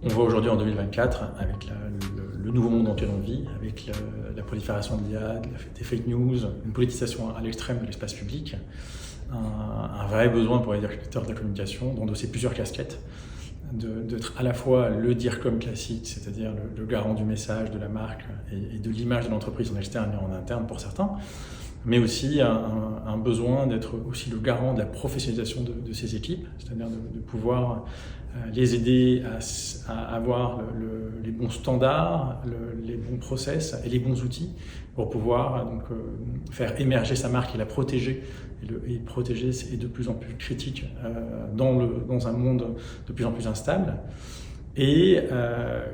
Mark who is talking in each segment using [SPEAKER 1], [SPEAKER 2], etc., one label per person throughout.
[SPEAKER 1] On voit aujourd'hui en 2024, avec le nouveau monde dans lequel on vit, avec la prolifération de l'IA, des fake news, une politisation à l'extrême de l'espace public, un vrai besoin pour les acteurs de la communication d'endosser plusieurs casquettes, d'être à la fois le DIRCOM classique, c'est-à-dire le garant du message, de la marque et de l'image de l'entreprise en externe et en interne pour certains, mais aussi un besoin d'être aussi le garant de la professionnalisation de ces équipes, c'est-à-dire de pouvoir les aider à avoir les bons standards, les bons process et les bons outils pour pouvoir donc, faire émerger sa marque et la protéger. Et protéger est de plus en plus critique dans un monde de plus en plus instable. Et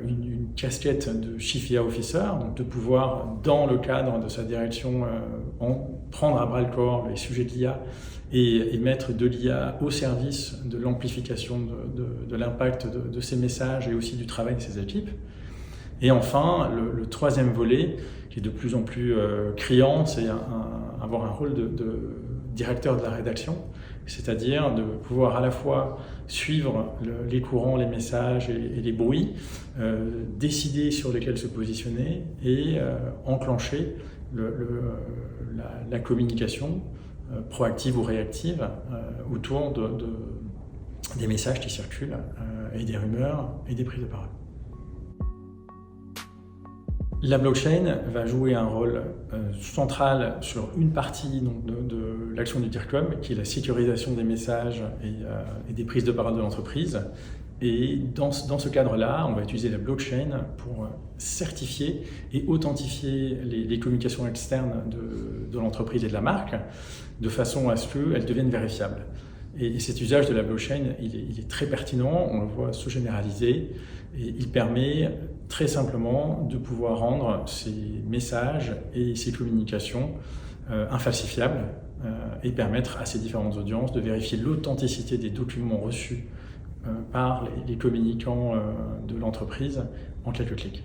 [SPEAKER 1] une casquette de Chief IA Officer, donc de pouvoir, dans le cadre de sa direction, prendre à bras-le-corps les sujets de l'IA et mettre de l'IA au service de l'amplification de l'impact de ces messages et aussi du travail de ses équipes. Et enfin, le troisième volet, qui est de plus en plus criant, c'est avoir un rôle de directeur de la rédaction, c'est-à-dire de pouvoir à la fois suivre les courants, les messages et les bruits, décider sur lesquels se positionner et enclencher la communication proactive ou réactive autour des messages qui circulent et des rumeurs et des prises de parole. La blockchain va jouer un rôle central sur une partie donc, de l'action du DIRCOM, qui est la sécurisation des messages et des prises de parole de l'entreprise. Et dans ce cadre-là, on va utiliser la blockchain pour certifier et authentifier les communications externes de l'entreprise et de la marque, de façon à ce qu'elles deviennent vérifiables. Et cet usage de la blockchain, il est très pertinent, on le voit se généraliser, et il permet très simplement de pouvoir rendre ces messages et ces communications infalsifiables et permettre à ces différentes audiences de vérifier l'authenticité des documents reçus par les communicants de l'entreprise en quelques clics.